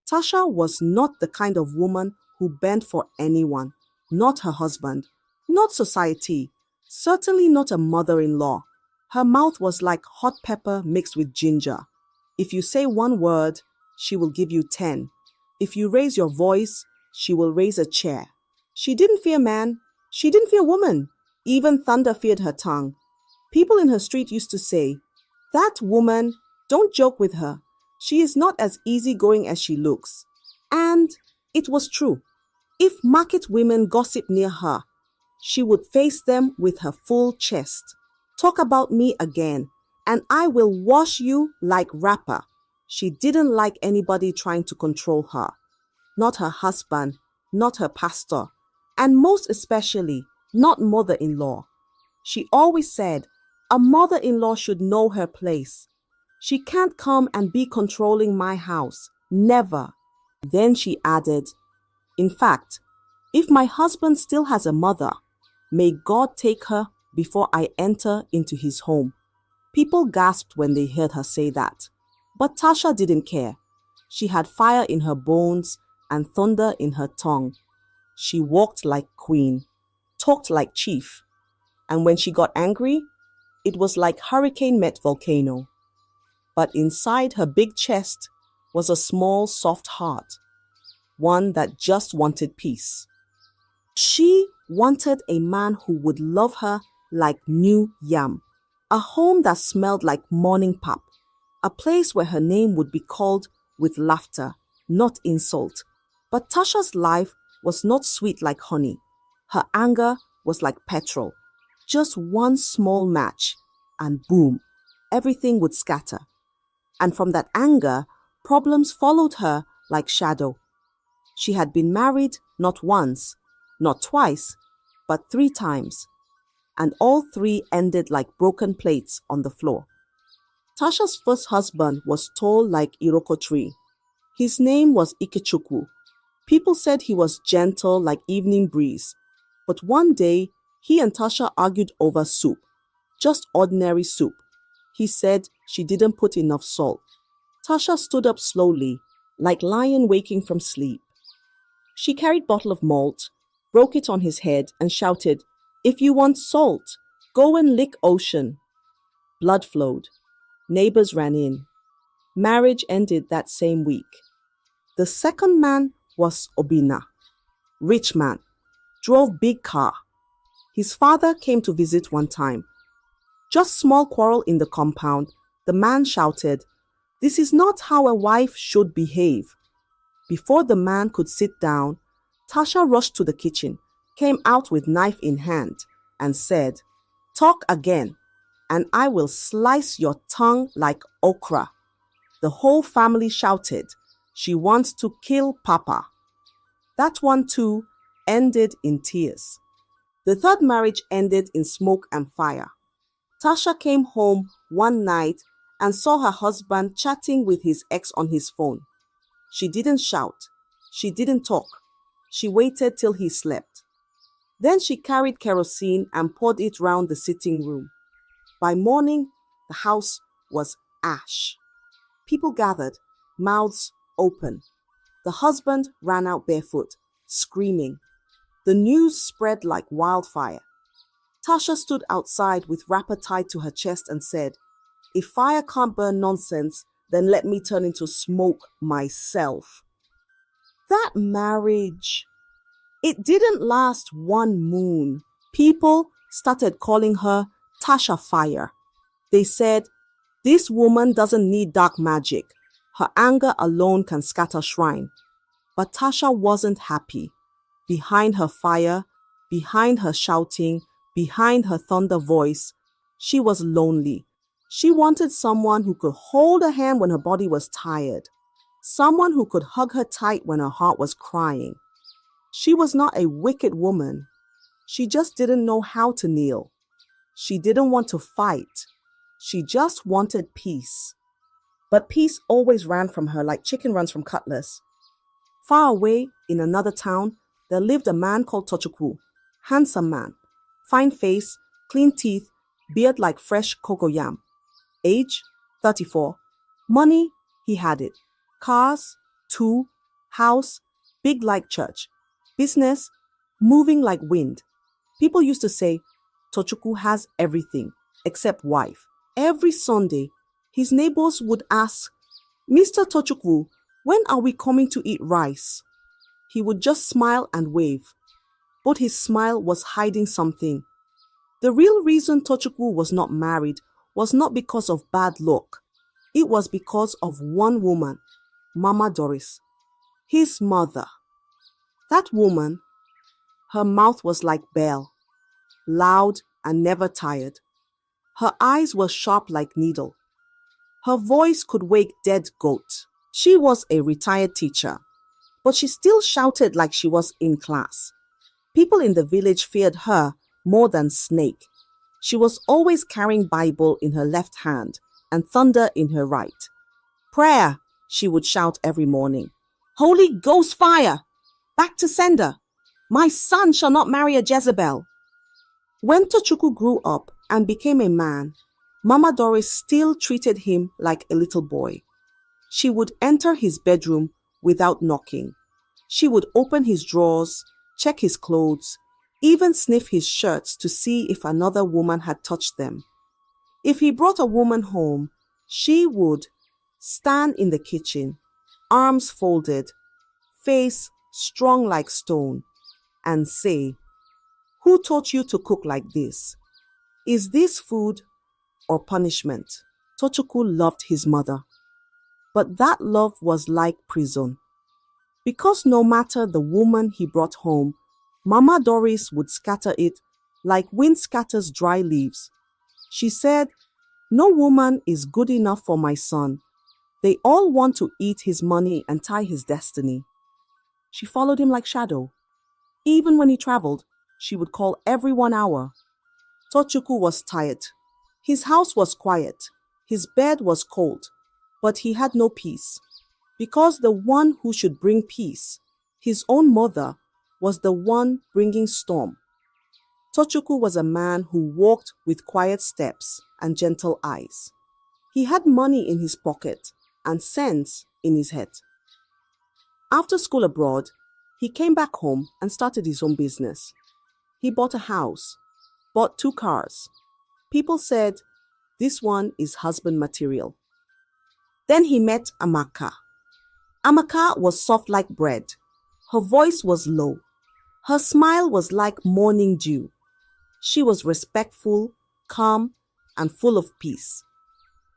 Tasha was not the kind of woman who bent for anyone, not her husband, not society, certainly not a mother-in-law. Her mouth was like hot pepper mixed with ginger. If you say one word, she will give you 10. If you raise your voice, she will raise a chair. She didn't fear man. She didn't fear woman. Even thunder feared her tongue. People in her street used to say, "That woman, don't joke with her. She is not as easygoing as she looks." And it was true. If market women gossiped near her, she would face them with her full chest. "Talk about me again, and I will wash you like wrapper." She didn't like anybody trying to control her. Not her husband, not her pastor, and most especially, not mother-in-law. She always said, "A mother-in-law should know her place. She can't come and be controlling my house. Never." Then she added, "In fact, if my husband still has a mother, may God take her before I enter into his home." People gasped when they heard her say that. But Tasha didn't care. She had fire in her bones and thunder in her tongue. She walked like queen, talked like chief, and when she got angry, it was like hurricane met volcano. But inside her big chest was a small soft heart, one that just wanted peace. She wanted a man who would love her like new yam, a home that smelled like morning pap, a place where her name would be called with laughter, not insult. But Tasha's life was not sweet like honey. Her anger was like petrol. Just one small match, and boom, everything would scatter. And from that anger, problems followed her like shadow. She had been married not once, not twice, but 3 times. And all 3 ended like broken plates on the floor. Tasha's first husband was tall like Iroko tree. His name was Ikechukwu. People said he was gentle like evening breeze. But one day, he and Tasha argued over soup. Just ordinary soup. He said she didn't put enough salt. Tasha stood up slowly, like lion waking from sleep. She carried bottle of malt, broke it on his head, and shouted, "If you want salt, go and lick ocean." Blood flowed. Neighbors ran in. Marriage ended that same week. The second man was Obina. Rich man. Drove big car. His father came to visit one time. Just small quarrel in the compound. The man shouted, "This is not how a wife should behave." Before the man could sit down, Tasha rushed to the kitchen, came out with knife in hand, and said, "Talk again, and I will slice your tongue like okra." The whole family shouted, "She wants to kill Papa." That one too ended in tears. The third marriage ended in smoke and fire. Tasha came home one night and saw her husband chatting with his ex on his phone. She didn't shout. She didn't talk. She waited till he slept. Then she carried kerosene and poured it round the sitting room. By morning, the house was ash. People gathered, mouths open. The husband ran out barefoot, screaming. The news spread like wildfire. Tasha stood outside with wrapper tied to her chest and said, "If fire can't burn nonsense, then let me turn into smoke myself." That marriage, it didn't last one moon. People started calling her Tasha Fire. They said, "This woman doesn't need dark magic. Her anger alone can scatter shrine." But Tasha wasn't happy. Behind her fire, behind her shouting, behind her thunder voice, she was lonely. She wanted someone who could hold her hand when her body was tired. Someone who could hug her tight when her heart was crying. She was not a wicked woman. She just didn't know how to kneel. She didn't want to fight. She just wanted peace. But peace always ran from her like chicken runs from cutlass. Far away, in another town, there lived a man called Tochukwu. Handsome man. Fine face, clean teeth, beard like fresh cocoyam. Age, 34. Money, he had it. Cars, 2, House, big like church. Business, moving like wind. People used to say, Tochukwu has everything except wife. Every Sunday, his neighbors would ask, Mr. Tochukwu, when are we coming to eat rice? He would just smile and wave, but his smile was hiding something. The real reason Tochukwu was not married was not because of bad luck. It was because of one woman, Mama Doris, his mother. That woman, her mouth was like bell, loud and never tired. Her eyes were sharp like needle. Her voice could wake dead goats. She was a retired teacher, but she still shouted like she was in class. People in the village feared her more than snake. She was always carrying Bible in her left hand and thunder in her right. Prayer, she would shout every morning. Holy Ghost fire! Back to sender! My son shall not marry a Jezebel. When Tochukwu grew up and became a man, Mama Doris still treated him like a little boy. She would enter his bedroom without knocking. She would open his drawers, check his clothes, even sniff his shirts to see if another woman had touched them. If he brought a woman home, she would stand in the kitchen, arms folded, face strong like stone, and say, Who taught you to cook like this? Is this food or punishment? Tochukwu loved his mother, but that love was like prison. Because no matter the woman he brought home, Mama Doris would scatter it like wind scatters dry leaves. She said, No woman is good enough for my son. They all want to eat his money and tie his destiny. She followed him like shadow. Even when he traveled, she would call every 1 hour. Tochukwu was tired. His house was quiet. His bed was cold. But he had no peace. Because the one who should bring peace, his own mother, was the one bringing storm. Tochukwu was a man who walked with quiet steps and gentle eyes. He had money in his pocket and sense in his head. After school abroad, he came back home and started his own business. He bought a house, bought 2 cars. People said, This one is husband material. Then he met Amaka. Amaka was soft like bread. Her voice was low. Her smile was like morning dew. She was respectful, calm, and full of peace.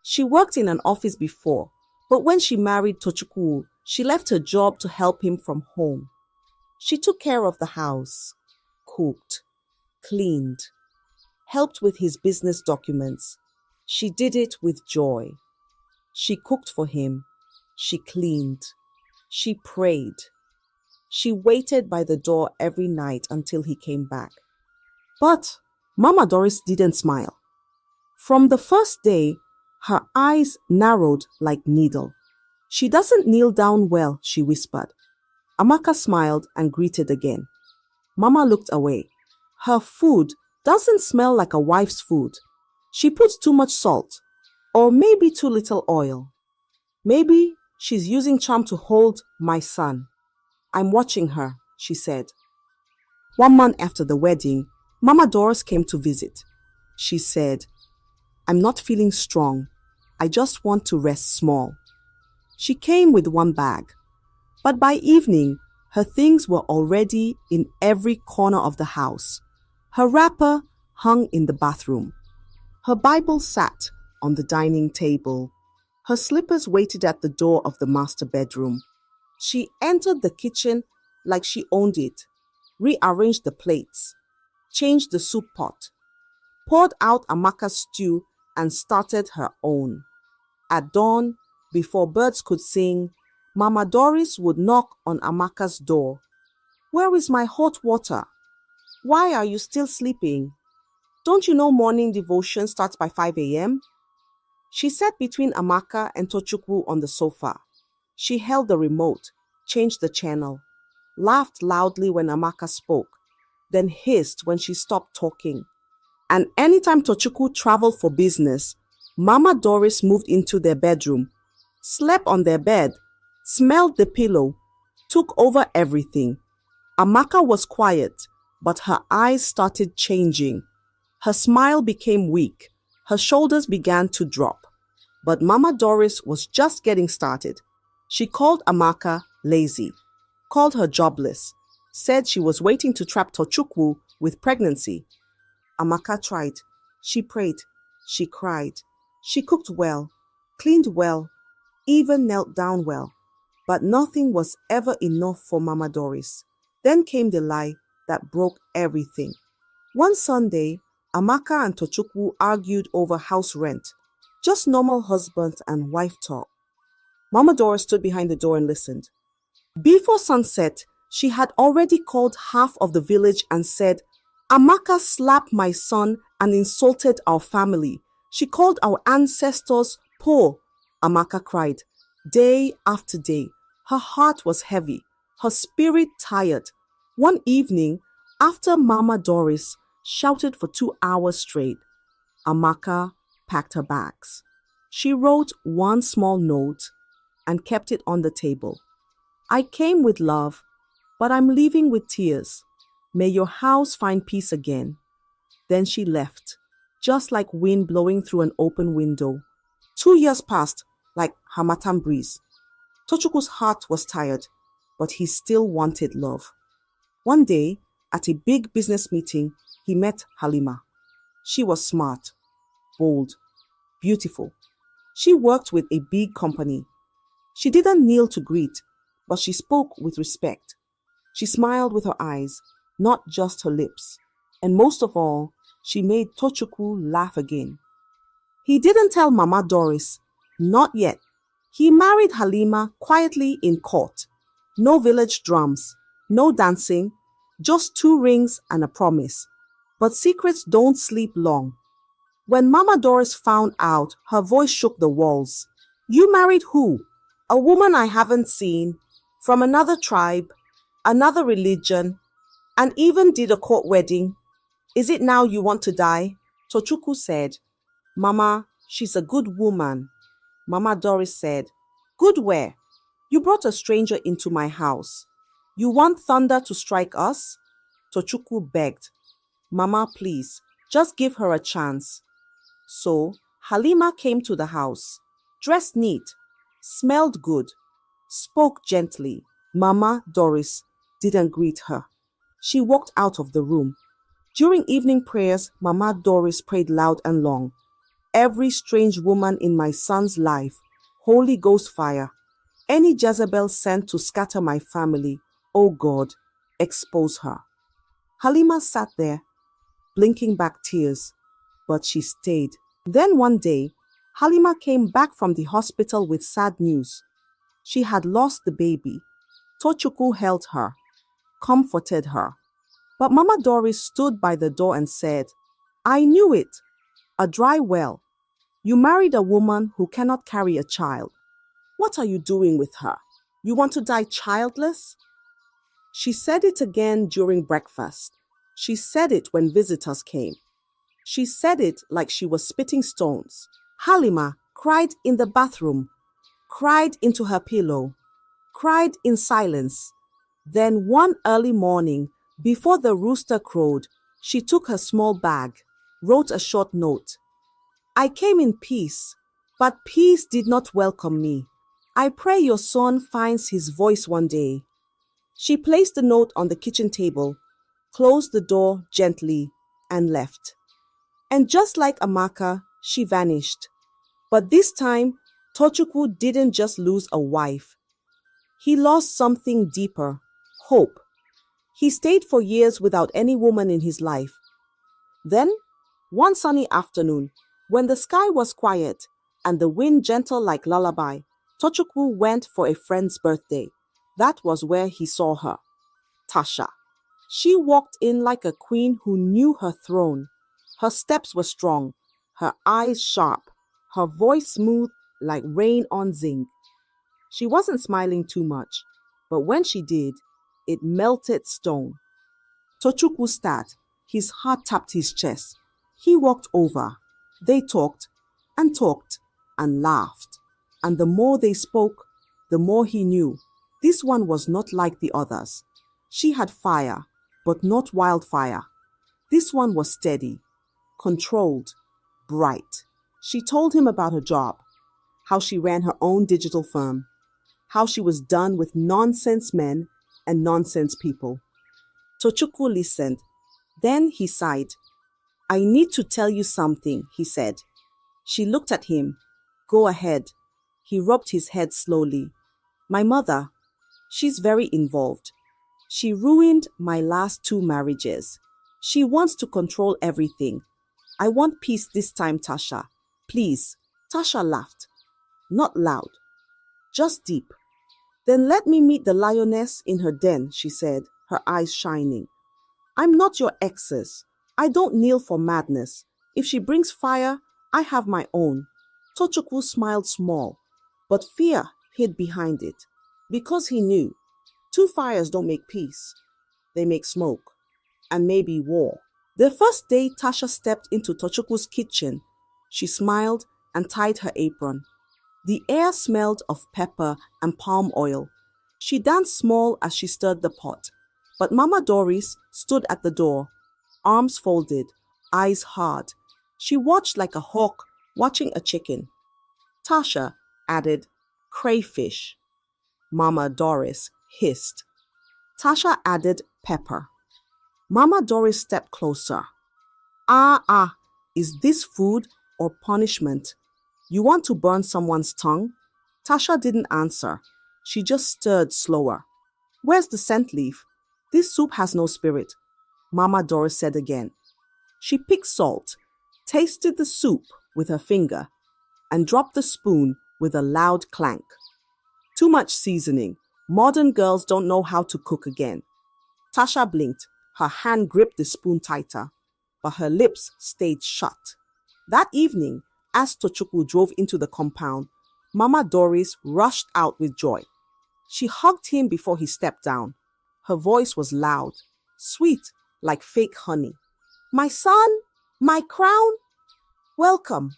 She worked in an office before, but when she married Tochukwu, she left her job to help him from home. She took care of the house, cooked, cleaned, helped with his business documents. She did it with joy. She cooked for him. She cleaned. She prayed. She waited by the door every night until he came back. But Mama Doris didn't smile. From the first day, her eyes narrowed like needle. She doesn't kneel down well, she whispered. Amaka smiled and greeted again. Mama looked away. Her food doesn't smell like a wife's food. She puts too much salt, or maybe too little oil. Maybe she's using charm to hold my son. I'm watching her, she said. 1 month after the wedding, Mama Doris came to visit. She said, I'm not feeling strong. I just want to rest small. She came with 1 bag. But by evening, her things were already in every corner of the house. Her wrapper hung in the bathroom. Her Bible sat on the dining table. Her slippers waited at the door of the master bedroom. She entered the kitchen like she owned it, rearranged the plates, changed the soup pot, poured out Amaka's stew and started her own. At dawn, before birds could sing, Mama Doris would knock on Amaka's door. Where is my hot water? Why are you still sleeping? Don't you know morning devotion starts by 5 a.m.? She sat between Amaka and Tochukwu on the sofa. She held the remote, changed the channel, laughed loudly when Amaka spoke, then hissed when she stopped talking. And anytime Tochukwu traveled for business, Mama Doris moved into their bedroom, slept on their bed, smelled the pillow, took over everything. Amaka was quiet, but her eyes started changing. Her smile became weak. Her shoulders began to drop. But Mama Doris was just getting started. She called Amaka lazy, called her jobless, said she was waiting to trap Tochukwu with pregnancy. Amaka tried. She prayed. She cried. She cooked well, cleaned well, even knelt down well. But nothing was ever enough for Mama Doris. Then came the lie that broke everything. One Sunday, Amaka and Tochukwu argued over house rent. Just normal husband and wife talk. Mama Doris stood behind the door and listened. Before sunset, she had already called half of the village and said, Amaka slapped my son and insulted our family. She called our ancestors poor. Amaka cried. Day after day, her heart was heavy, her spirit tired. One evening, after Mama Doris shouted for 2 hours straight, Amaka packed her bags. She wrote one small note and kept it on the table. I came with love, but I'm leaving with tears. May your house find peace again. Then she left, just like wind blowing through an open window. 2 years passed, like harmattan breeze. Tochukwu's heart was tired, but he still wanted love. One day, at a big business meeting, he met Halima. She was smart, bold, beautiful. She worked with a big company. She didn't kneel to greet, but she spoke with respect. She smiled with her eyes, not just her lips. And most of all, she made Tochukwu laugh again. He didn't tell Mama Doris, not yet. He married Halima quietly in court. No village drums, no dancing, just 2 rings and a promise. But secrets don't sleep long. When Mama Doris found out, her voice shook the walls. You married who? A woman I haven't seen, from another tribe, another religion, and even did a court wedding. Is it now you want to die? Tochukwu said, Mama, she's a good woman. Mama Doris said, Good where? You brought a stranger into my house. You want thunder to strike us? Tochukwu begged, Mama, please, just give her a chance. So Halima came to the house, dressed neat, smelled good, spoke gently. Mama Doris didn't greet her. She walked out of the room. During evening prayers, Mama Doris prayed loud and long. Every strange woman in my son's life, Holy Ghost fire, any Jezebel sent to scatter my family, oh God, expose her. Halima sat there, blinking back tears, but she stayed. Then one day, Halima came back from the hospital with sad news. She had lost the baby. Tochukwu held her, comforted her. But Mama Doris stood by the door and said, I knew it. A dry well. You married a woman who cannot carry a child. What are you doing with her? You want to die childless? She said it again during breakfast. She said it when visitors came. She said it like she was spitting stones. Halima cried in the bathroom, cried into her pillow, cried in silence. Then one early morning, before the rooster crowed, she took her small bag, wrote a short note. I came in peace, but peace did not welcome me. I pray your son finds his voice one day. She placed the note on the kitchen table, closed the door gently, and left. And just like Amaka, she vanished. But this time, Tochukwu didn't just lose a wife. He lost something deeper, hope. He stayed for years without any woman in his life. Then, one sunny afternoon, when the sky was quiet and the wind gentle like lullaby, Tochukwu went for a friend's birthday. That was where he saw her, Tasha. She walked in like a queen who knew her throne. Her steps were strong, her eyes sharp, her voice smooth like rain on zinc. She wasn't smiling too much, but when she did, it melted stone. Tochukwu started. His heart tapped his chest. He walked over. They talked and laughed. And the more they spoke, the more he knew This one was not like the others. She had fire, but not wildfire. This one was steady, controlled, bright. She told him about her job, how she ran her own digital firm, how she was done with nonsense men and nonsense people. Tochukwu listened. Then he sighed. I need to tell you something, he said. She looked at him. Go ahead. He rubbed his head slowly. My mother, she's very involved. She ruined my last 2 marriages. She wants to control everything. I want peace this time, Tasha. Please. Tasha laughed. Not loud, just deep. Then let me meet the lioness in her den, she said, her eyes shining. I'm not your ex's. I don't kneel for madness. If she brings fire, I have my own. Tochukwu smiled small, but fear hid behind it, because he knew 2 fires don't make peace. They make smoke, and maybe war. The first day Tasha stepped into Tochukwu's kitchen, she smiled and tied her apron. The air smelled of pepper and palm oil. She danced small as she stirred the pot. But Mama Doris stood at the door, arms folded, eyes hard. She watched like a hawk watching a chicken. Tasha added, crayfish. Mama Doris hissed. Tasha added pepper. Mama Doris stepped closer. Is this food or punishment? You want to burn someone's tongue? Tasha didn't answer. She just stirred slower. Where's the scent leaf? This soup has no spirit, Mama Doris said again. She picked salt, tasted the soup with her finger, and dropped the spoon with a loud clank. Too much seasoning. Modern girls don't know how to cook again. Tasha blinked. Her hand gripped the spoon tighter, but her lips stayed shut. That evening, as Tochukwu drove into the compound, Mama Doris rushed out with joy. She hugged him before he stepped down. Her voice was loud, sweet like fake honey. My son, my crown, welcome.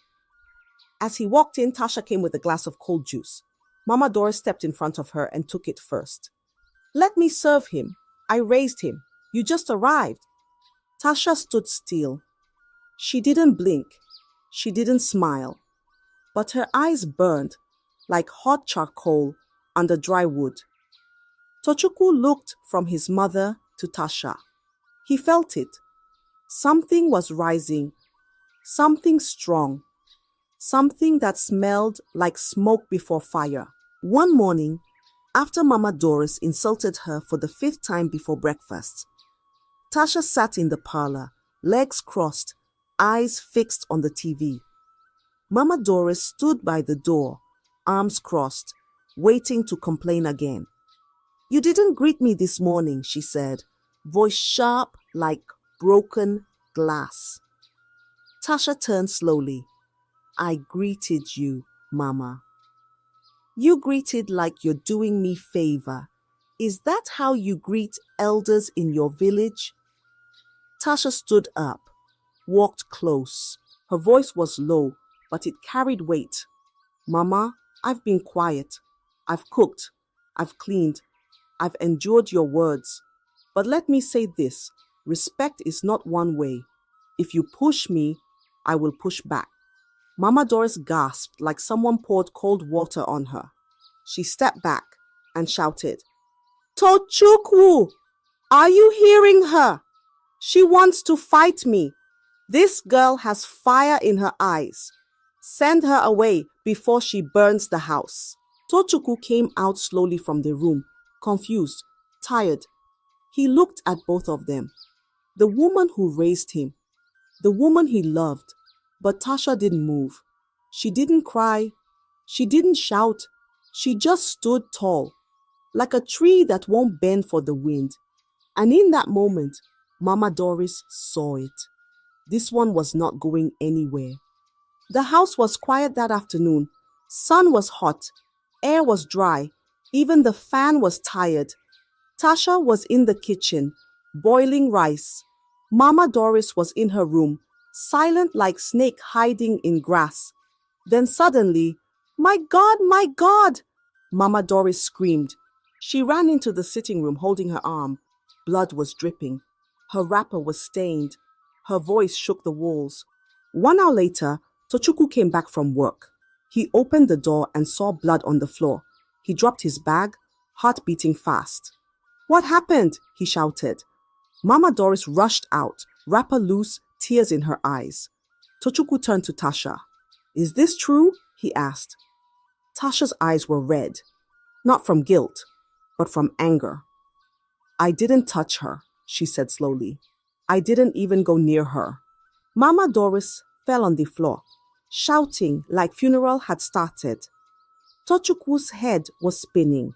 As he walked in, Tasha came with a glass of cold juice. Mama Doris stepped in front of her and took it first. Let me serve him. I raised him. You just arrived. Tasha stood still. She didn't blink. She didn't smile. But her eyes burned like hot charcoal under dry wood. Tochukwu looked from his mother to Tasha. He felt it. Something was rising. Something strong. Something that smelled like smoke before fire. One morning, after Mama Doris insulted her for the 5th time before breakfast, Tasha sat in the parlor, legs crossed, eyes fixed on the TV. Mama Doris stood by the door, arms crossed, waiting to complain again. You didn't greet me this morning, she said, voice sharp like broken glass. Tasha turned slowly. I greeted you, Mama. You greeted like you're doing me favor. Is that how you greet elders in your village? Tasha stood up, walked close. Her voice was low, but it carried weight. Mama, I've been quiet. I've cooked. I've cleaned. I've endured your words. But let me say this, respect is not one way. If you push me, I will push back. Mama Doris gasped like someone poured cold water on her. She stepped back and shouted, Tochukwu, are you hearing her? She wants to fight me. This girl has fire in her eyes. Send her away before she burns the house. Tochukwu came out slowly from the room, confused, tired. He looked at both of them. The woman who raised him, the woman he loved. But Tasha didn't move. She didn't cry. She didn't shout. She just stood tall, like a tree that won't bend for the wind. And in that moment, Mama Doris saw it. This one was not going anywhere. The house was quiet that afternoon. Sun was hot. Air was dry. Even the fan was tired. Tasha was in the kitchen, boiling rice. Mama Doris was in her room, silent like snake hiding in grass. Then suddenly, my God, Mama Doris screamed. She ran into the sitting room holding her arm. Blood was dripping. Her wrapper was stained. Her voice shook the walls. 1 hour later, Tochukwu came back from work. He opened the door and saw blood on the floor. He dropped his bag, heart beating fast. "What happened?" he shouted. Mama Doris rushed out, wrapper loose, tears in her eyes. Tochukwu turned to Tasha. "Is this true?" he asked. Tasha's eyes were red, not from guilt, but from anger. "I didn't touch her," she said slowly. "I didn't even go near her." Mama Doris fell on the floor, shouting like funeral had started. Tochukwu's head was spinning,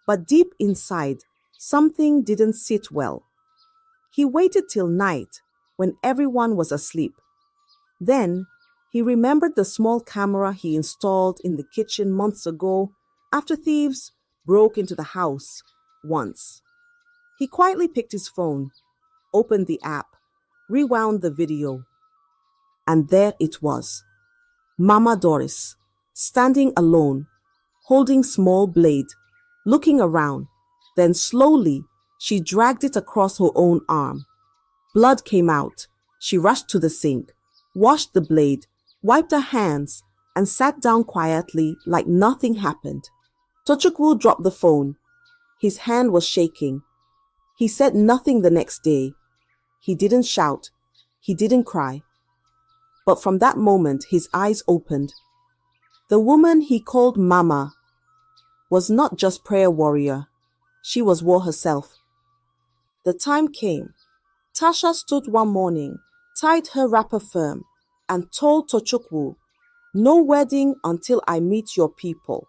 but deep inside, something didn't sit well. He waited till night when everyone was asleep. Then he remembered the small camera he installed in the kitchen months ago after thieves broke into the house once. He quietly picked his phone, opened the app, rewound the video, and there it was. Mama Doris, standing alone, holding small blade, looking around. Then slowly, she dragged it across her own arm. Blood came out. She rushed to the sink, washed the blade, wiped her hands, and sat down quietly like nothing happened. Tochukwu dropped the phone. His hand was shaking. He said nothing the next day. He didn't shout. He didn't cry. But from that moment, his eyes opened. The woman he called Mama was not just prayer warrior. She was war herself. The time came. Tasha stood one morning, tied her wrapper firm, and told Tochukwu, "No wedding until I meet your people.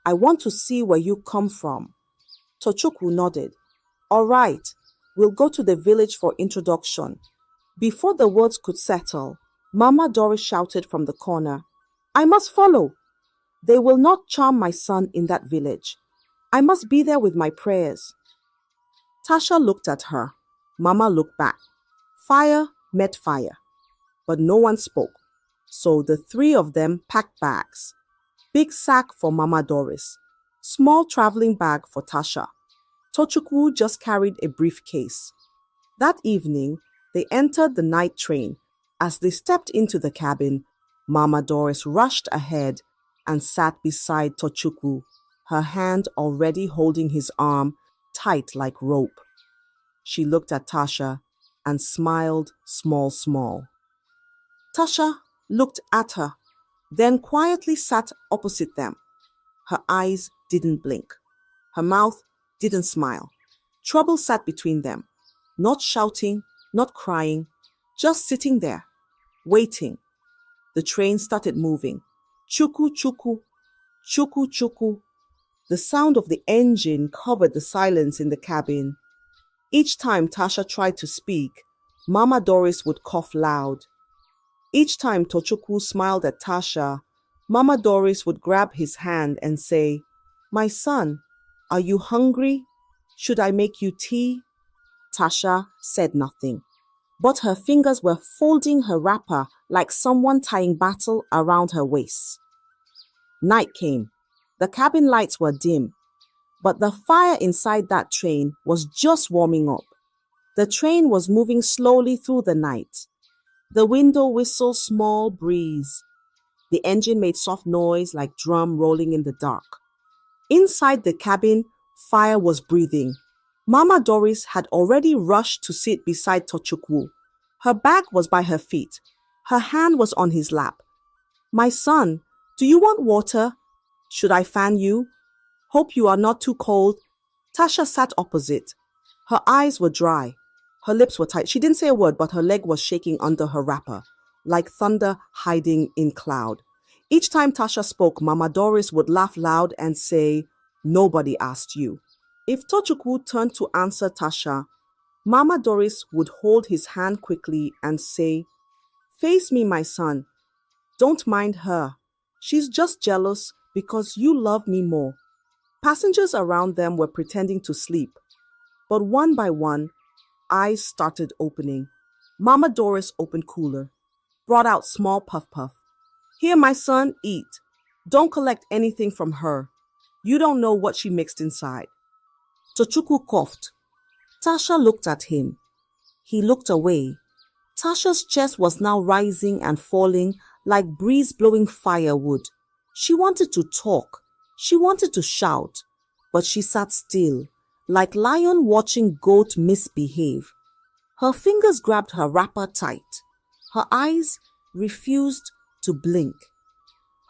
I want to see where you come from." Tochukwu nodded. "All right, we'll go to the village for introduction." Before the words could settle, Mama Doris shouted from the corner, "I must follow. They will not charm my son in that village. I must be there with my prayers." Tasha looked at her. Mama looked back. Fire met fire, but no one spoke. So the three of them packed bags. Big sack for Mama Doris, small traveling bag for Tasha. Tochukwu just carried a briefcase. That evening, they entered the night train. As they stepped into the cabin, Mama Doris rushed ahead and sat beside Tochukwu, her hand already holding his arm tight like rope. She looked at Tasha and smiled small. Tasha looked at her, then quietly sat opposite them. Her eyes didn't blink. Her mouth didn't smile. Trouble sat between them, not shouting, not crying, just sitting there, waiting. The train started moving. Chuku chuku, chuku chuku. The sound of the engine covered the silence in the cabin. Each time Tasha tried to speak, Mama Doris would cough loud. Each time Tochukwu smiled at Tasha, Mama Doris would grab his hand and say, "My son, are you hungry? Should I make you tea?" Tasha said nothing, but her fingers were folding her wrapper like someone tying battle around her waist. Night came. The cabin lights were dim, but the fire inside that train was just warming up. The train was moving slowly through the night. The window whistled small breeze. The engine made soft noise like drum rolling in the dark. Inside the cabin, fire was breathing. Mama Doris had already rushed to sit beside Tochukwu. Her bag was by her feet. Her hand was on his lap. "My son, do you want water? Should I fan you? Hope you are not too cold." Tasha sat opposite. Her eyes were dry. Her lips were tight. She didn't say a word, but her leg was shaking under her wrapper, like thunder hiding in cloud. Each time Tasha spoke, Mama Doris would laugh loud and say, "Nobody asked you." If Tochukwu turned to answer Tasha, Mama Doris would hold his hand quickly and say, "Face me, my son. Don't mind her. She's just jealous because you love me more." Passengers around them were pretending to sleep, but one by one, eyes started opening. Mama Doris opened cooler, brought out small puff. "Here, my son, eat. Don't collect anything from her. You don't know what she mixed inside." Tochukwu coughed. Tasha looked at him. He looked away. Tasha's chest was now rising and falling like breeze blowing firewood. She wanted to talk. She wanted to shout. But she sat still, like lion watching goat misbehave. Her fingers grabbed her wrapper tight. Her eyes refused to blink.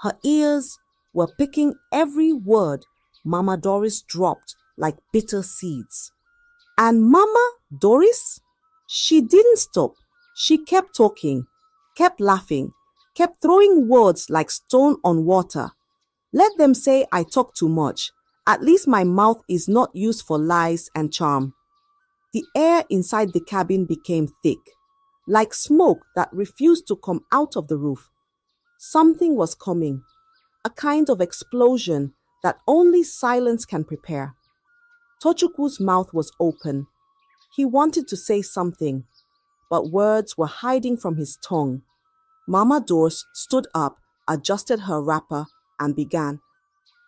Her ears were picking every word Mama Doris dropped like bitter seeds. And Mama Doris? She didn't stop. She kept talking, kept laughing, kept throwing words like stone on water. Let them say I talk too much. At least my mouth is not used for lies and charm. The air inside the cabin became thick, like smoke that refused to come out of the roof. Something was coming, a kind of explosion that only silence can prepare. Tochukwu's mouth was open. He wanted to say something, but words were hiding from his tongue. Mama Doris stood up, adjusted her wrapper, and began.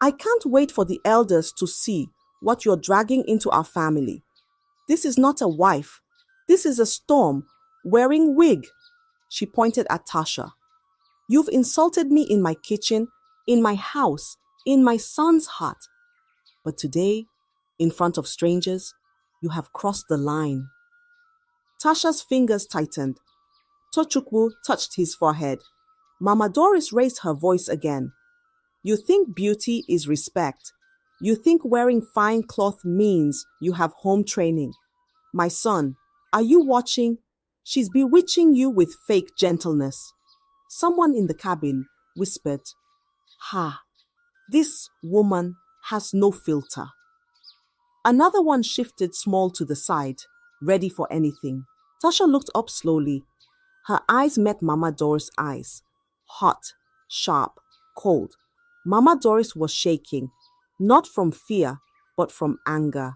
I can't wait for the elders to see what you're dragging into our family. This is not a wife. This is a storm wearing wig. She pointed at Tasha. You've insulted me in my kitchen, in my house, in my son's heart. But today, in front of strangers, you have crossed the line. Tasha's fingers tightened. Tochukwu touched his forehead. Mama Doris raised her voice again. You think beauty is respect. You think wearing fine cloth means you have home training. My son, are you watching? She's bewitching you with fake gentleness. Someone in the cabin whispered, Ha, this woman has no filter. Another one shifted small to the side, ready for anything. Tasha looked up slowly. Her eyes met Mama Doris' eyes. Hot, sharp, cold. Mama Doris was shaking, not from fear, but from anger.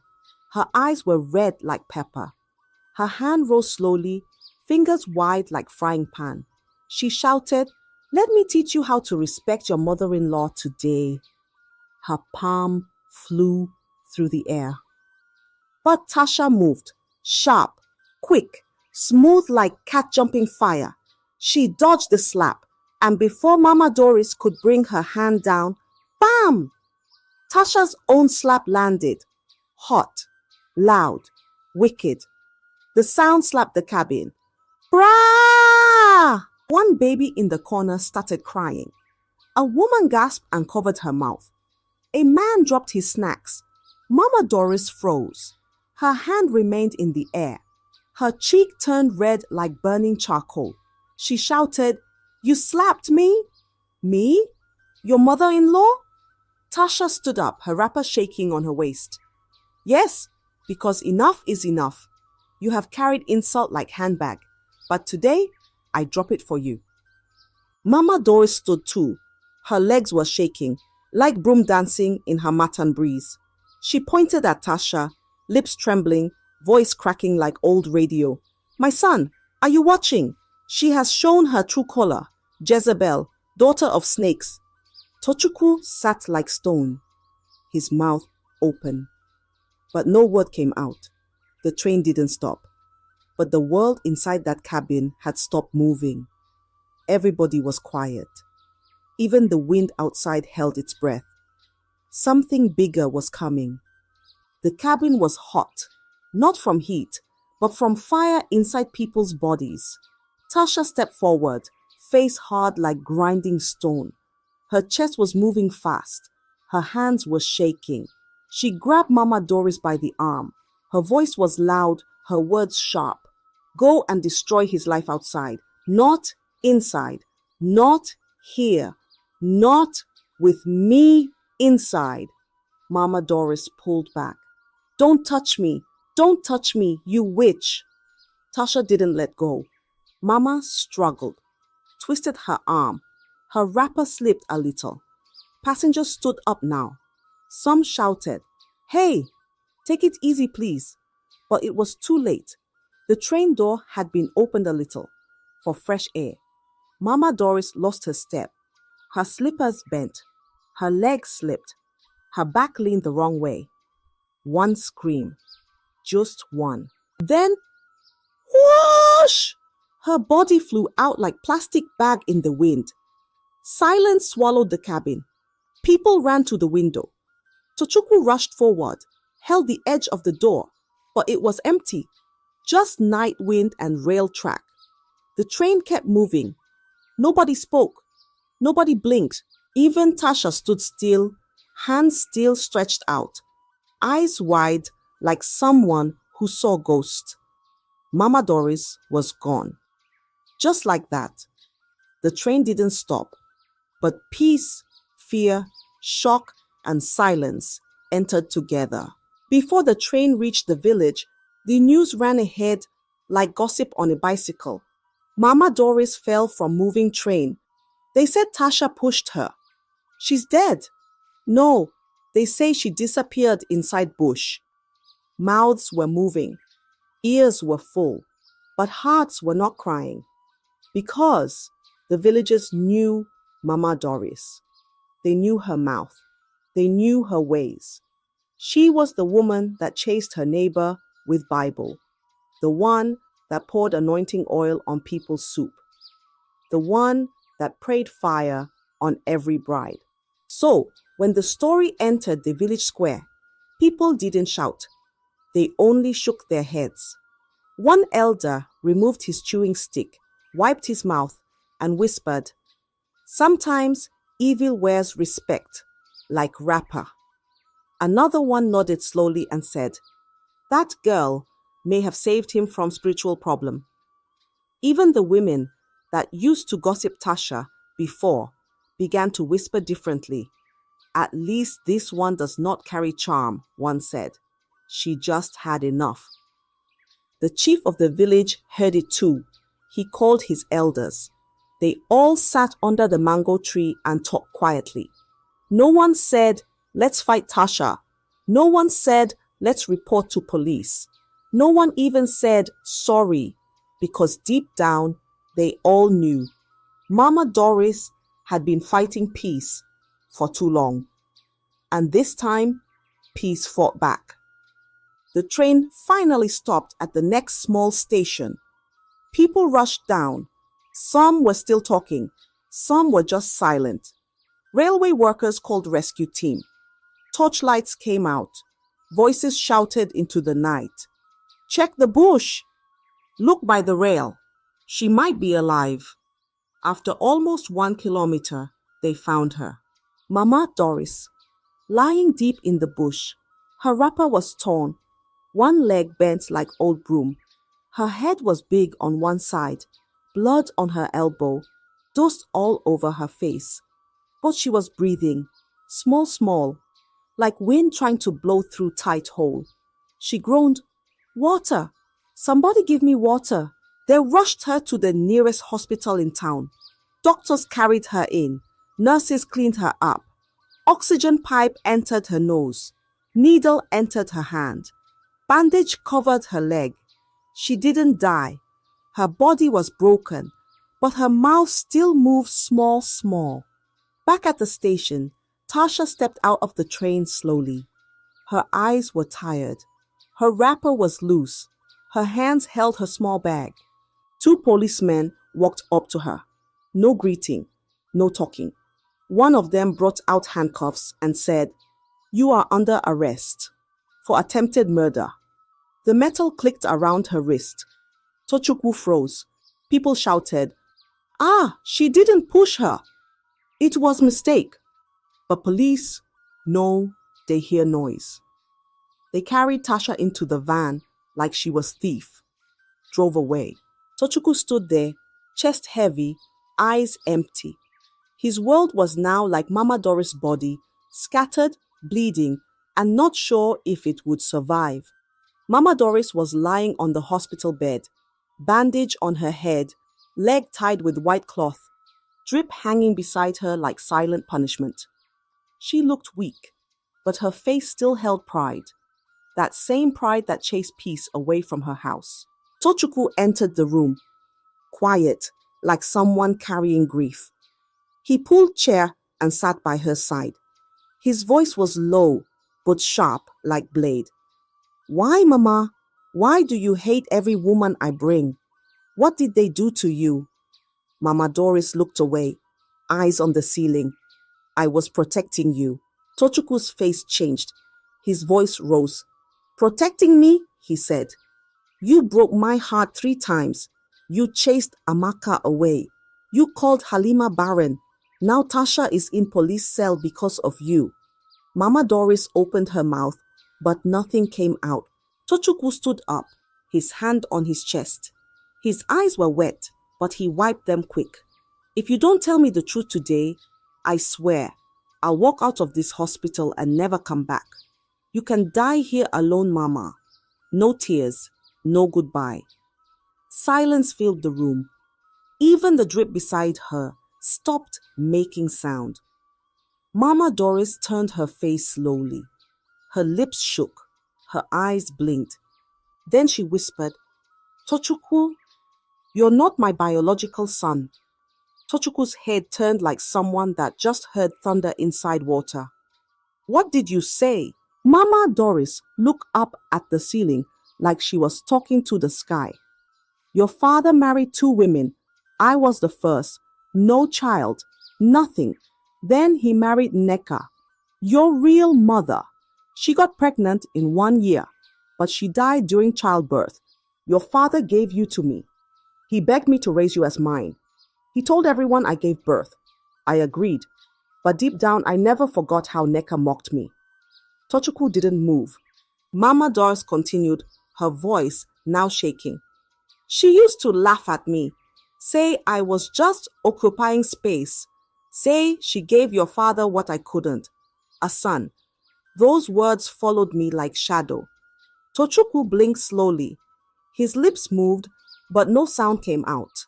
Her eyes were red like pepper. Her hand rose slowly, fingers wide like frying pan. She shouted, Let me teach you how to respect your mother-in-law today. Her palm flew through the air. But Tasha moved, sharp, quick, smooth like cat jumping fire. She dodged the slap, and before Mama Doris could bring her hand down, bam! Tasha's own slap landed. Hot, loud, wicked. The sound slapped the cabin. Brah! One baby in the corner started crying. A woman gasped and covered her mouth. A man dropped his snacks. Mama Doris froze. Her hand remained in the air. Her cheek turned red like burning charcoal. She shouted, You slapped me? Me? Your mother-in-law? Tasha stood up, her wrapper shaking on her waist. Yes, because enough is enough. You have carried insult like handbag, but today I drop it for you. Mama Doris stood too. Her legs were shaking, like broom dancing in her Matan breeze. She pointed at Tasha, lips trembling, voice cracking like old radio. My son, are you watching? She has shown her true color. Jezebel, daughter of snakes. Tochukwu sat like stone, his mouth open. But no word came out. The train didn't stop. But the world inside that cabin had stopped moving. Everybody was quiet. Even the wind outside held its breath. Something bigger was coming. The cabin was hot, not from heat, but from fire inside people's bodies. Tasha stepped forward, face hard like grinding stone. Her chest was moving fast. Her hands were shaking. She grabbed Mama Doris by the arm. Her voice was loud, her words sharp. Go and destroy his life outside, not inside, not here, not with me inside. Mama Doris pulled back. Don't touch me, you witch. Tasha didn't let go. Mama struggled, twisted her arm. Her wrapper slipped a little. Passengers stood up now. Some shouted, Hey, take it easy please. But it was too late. The train door had been opened a little for fresh air. Mama Doris lost her step. Her slippers bent. Her legs slipped. Her back leaned the wrong way. One scream. Just one. Then, whoosh! Her body flew out like plastic bag in the wind. Silence swallowed the cabin. People ran to the window. Tochukwu rushed forward, held the edge of the door, but it was empty. Just night wind and rail track. The train kept moving. Nobody spoke. Nobody blinked. Even Tasha stood still, hands still stretched out, eyes wide like someone who saw ghosts. Mama Doris was gone. Just like that. The train didn't stop, but peace, fear, shock, and silence entered together. Before the train reached the village, the news ran ahead like gossip on a bicycle. Mama Doris fell from moving train. They said Tasha pushed her. She's dead. No, they say she disappeared inside bush. Mouths were moving. Ears were full. But hearts were not crying. Because the villagers knew Mama Doris. They knew her mouth. They knew her ways. She was the woman that chased her neighbor with Bible. The one that poured anointing oil on people's soup. The one that prayed fire on every bride. So, when the story entered the village square, people didn't shout. They only shook their heads. One elder removed his chewing stick, wiped his mouth, and whispered, "Sometimes evil wears respect, like rapper." Another one nodded slowly and said, "That girl may have saved him from spiritual problem." Even the women that used to gossip Tasha before began to whisper differently. "At least this one does not carry charm," one said. "She just had enough." The chief of the village heard it too. He called his elders. They all sat under the mango tree and talked quietly. No one said, "Let's fight Tasha." No one said, "Let's report to police." No one even said, "Sorry," because deep down, they all knew Mama Doris had been fighting peace for too long. And this time, peace fought back. The train finally stopped at the next small station. People rushed down. Some were still talking. Some were just silent. Railway workers called rescue team. Torchlights came out. Voices shouted into the night. "Check the bush! Look by the rail. She might be alive." After almost 1 kilometer, they found her. Mama Doris, lying deep in the bush. Her wrapper was torn. One leg bent like old broom. Her head was big on one side, blood on her elbow, dust all over her face. But she was breathing, small, like wind trying to blow through tight hole. She groaned, "Water! Somebody give me water." They rushed her to the nearest hospital in town. Doctors carried her in. Nurses cleaned her up. Oxygen pipe entered her nose. Needle entered her hand. Bandage covered her leg. She didn't die. Her body was broken, but her mouth still moved small. Back at the station, Tasha stepped out of the train slowly. Her eyes were tired. Her wrapper was loose. Her hands held her small bag. 2 policemen walked up to her. No greeting, no talking. One of them brought out handcuffs and said, "You are under arrest for attempted murder." The metal clicked around her wrist. Tochukwu froze. People shouted, "Ah, she didn't push her. It was mistake." But police, no, they hear noise. They carried Tasha into the van like she was thief. Drove away. Tochukwu stood there, chest heavy, eyes empty. His world was now like Mama Doris' body, scattered, bleeding, and not sure if it would survive. Mama Doris was lying on the hospital bed, bandage on her head, leg tied with white cloth, drip hanging beside her like silent punishment. She looked weak, but her face still held pride, that same pride that chased peace away from her house. Tochukwu entered the room, quiet, like someone carrying grief. He pulled chair and sat by her side. His voice was low, but sharp like blade. Why, Mama? Why do you hate every woman I bring? What did they do to you? Mama Doris looked away, eyes on the ceiling. I was protecting you. Tochukwu's face changed. His voice rose. Protecting me? He said. You broke my heart 3 times. You chased Amaka away. You called Halima barren. Now Tasha is in police cell because of you. Mama Doris opened her mouth, but nothing came out. Tochukwu stood up, his hand on his chest. His eyes were wet, but he wiped them quick. If you don't tell me the truth today, I swear, I'll walk out of this hospital and never come back. You can die here alone, Mama. No tears, no goodbye. Silence filled the room. Even the drip beside her stopped making sound. Mama Doris turned her face slowly. Her lips shook. Her eyes blinked. Then she whispered, Tochukwu, you're not my biological son. Tochukwu's head turned like someone that just heard thunder inside water. What did you say? Mama Doris looked up at the ceiling like she was talking to the sky. Your father married 2 women. I was the first. No child. Nothing. Then he married Neka, your real mother. She got pregnant in 1 year, but she died during childbirth. Your father gave you to me. He begged me to raise you as mine. He told everyone I gave birth. I agreed, but deep down I never forgot how Neka mocked me. Tochukwu didn't move. Mama Doris continued, her voice now shaking. She used to laugh at me, say I was just occupying space, say she gave your father what I couldn't, a son. Those words followed me like shadow. Tochukwu blinked slowly. His lips moved, but no sound came out.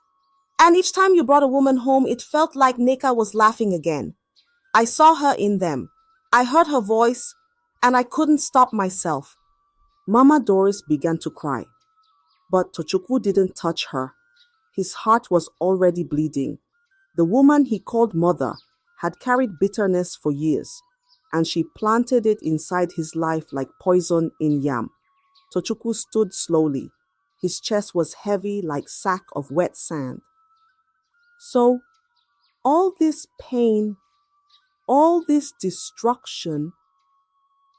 And each time you brought a woman home, it felt like Neka was laughing again. I saw her in them. I heard her voice, and I couldn't stop myself. Mama Doris began to cry. But Tochukwu didn't touch her. His heart was already bleeding. The woman he called mother had carried bitterness for years, and she planted it inside his life like poison in yam. Tochukwu stood slowly. His chest was heavy like sack of wet sand. So, all this pain, all this destruction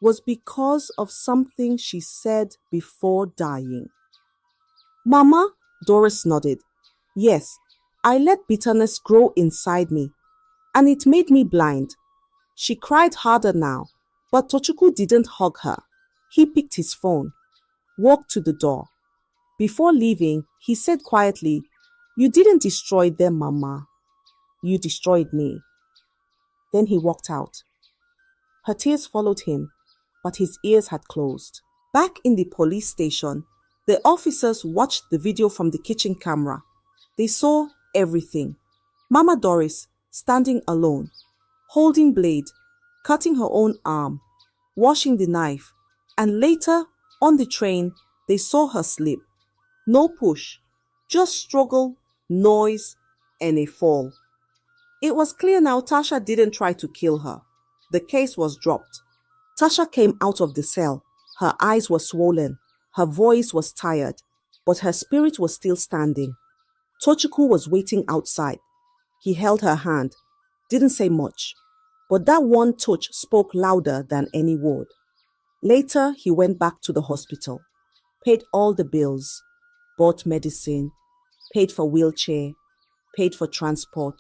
was because of something she said before dying. Mama, Doris nodded. Yes, I let bitterness grow inside me, and it made me blind. She cried harder now, but Tochukwu didn't hug her. He picked his phone, walked to the door. Before leaving, he said quietly, You didn't destroy them, Mama. You destroyed me. Then he walked out. Her tears followed him, but his ears had closed. Back in the police station, the officers watched the video from the kitchen camera. They saw everything. Mama Doris standing alone, holding blade, cutting her own arm, washing the knife, and later, on the train, they saw her slip. No push, just struggle, noise, and a fall. It was clear now Tasha didn't try to kill her. The case was dropped. Tasha came out of the cell. Her eyes were swollen. Her voice was tired, but her spirit was still standing. Tochukwu was waiting outside. He held her hand, didn't say much, but that one touch spoke louder than any word. Later, he went back to the hospital, paid all the bills, bought medicine, paid for wheelchair, paid for transport.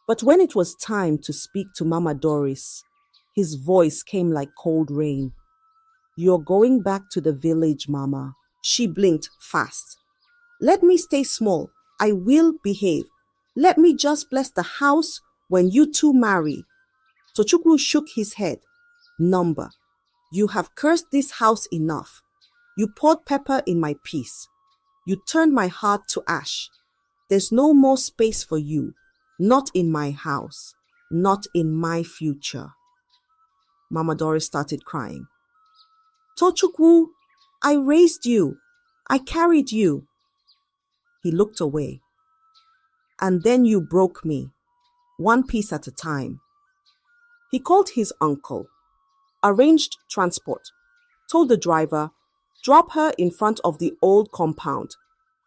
But when it was time to speak to Mama Doris, his voice came like cold rain. You're going back to the village, Mama. She blinked fast. Let me stay small. I will behave. Let me just bless the house when you two marry. Tochukwu shook his head. Number. You have cursed this house enough. You poured pepper in my peace. You turned my heart to ash. There's no more space for you. Not in my house. Not in my future. Mama Doris started crying. Tochukwu, I raised you. I carried you. He looked away. And then you broke me, one piece at a time. He called his uncle, arranged transport, told the driver, Drop her in front of the old compound.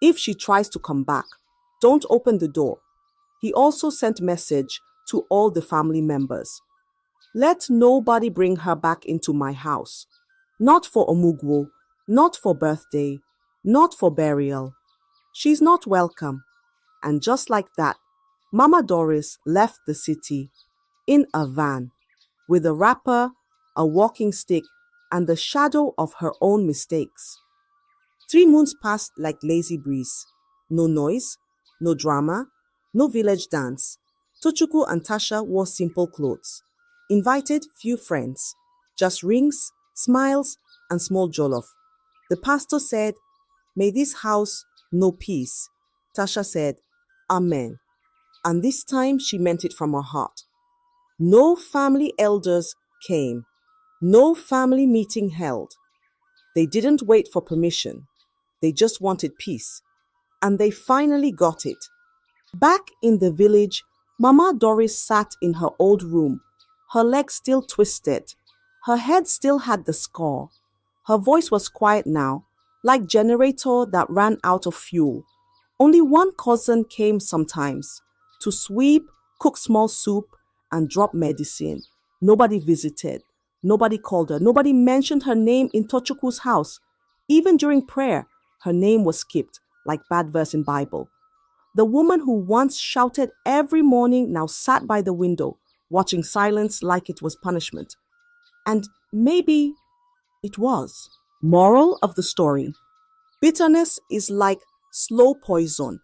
If she tries to come back, don't open the door. He also sent message to all the family members. Let nobody bring her back into my house. Not for Omugwo, not for birthday, not for burial. She's not welcome. And just like that, Mama Doris left the city in a van with a wrapper, a walking stick, and the shadow of her own mistakes. 3 months passed like lazy breeze. No noise, no drama, no village dance. Tochukwu and Tasha wore simple clothes. Invited few friends. Just rings, smiles, and small jollof. The pastor said, "May this house know peace." Tasha said, "Amen." And this time she meant it from her heart. No family elders came. No family meeting held. They didn't wait for permission. They just wanted peace. And they finally got it. Back in the village, Mama Doris sat in her old room, her legs still twisted. Her head still had the scar. Her voice was quiet now, like generator that ran out of fuel. Only one cousin came sometimes to sweep, cook small soup, and drop medicine. Nobody visited. Nobody called her. Nobody mentioned her name in Tochukwu's house. Even during prayer, her name was skipped, like bad verse in Bible. The woman who once shouted every morning now sat by the window, watching silence like it was punishment. And maybe it was. Moral of the story: bitterness is like slow poison.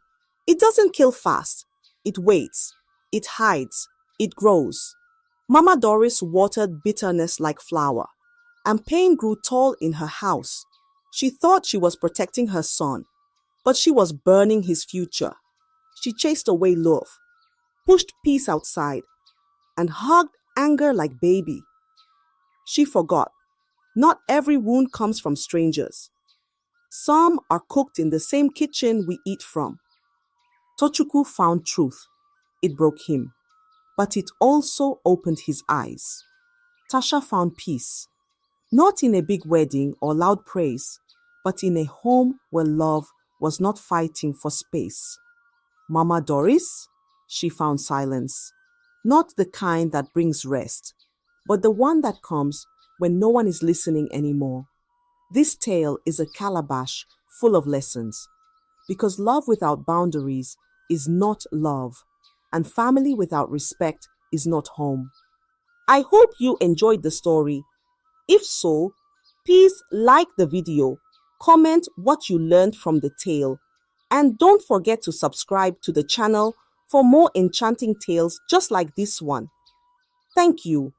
It doesn't kill fast. It waits. It hides. It grows. Mama Doris watered bitterness like flower, and pain grew tall in her house. She thought she was protecting her son, but she was burning his future. She chased away love, pushed peace outside, and hugged anger like baby. She forgot, not every wound comes from strangers. Some are cooked in the same kitchen we eat from. Tochukwu found truth. It broke him, but it also opened his eyes. Tasha found peace, not in a big wedding or loud praise, but in a home where love was not fighting for space. Mama Doris, she found silence, not the kind that brings rest, but the one that comes when no one is listening anymore. This tale is a calabash full of lessons, because love without boundaries is not love, and family without respect is not home. I hope you enjoyed the story. If so, please like the video, comment what you learned from the tale, and don't forget to subscribe to the channel for more enchanting tales just like this one. Thank you.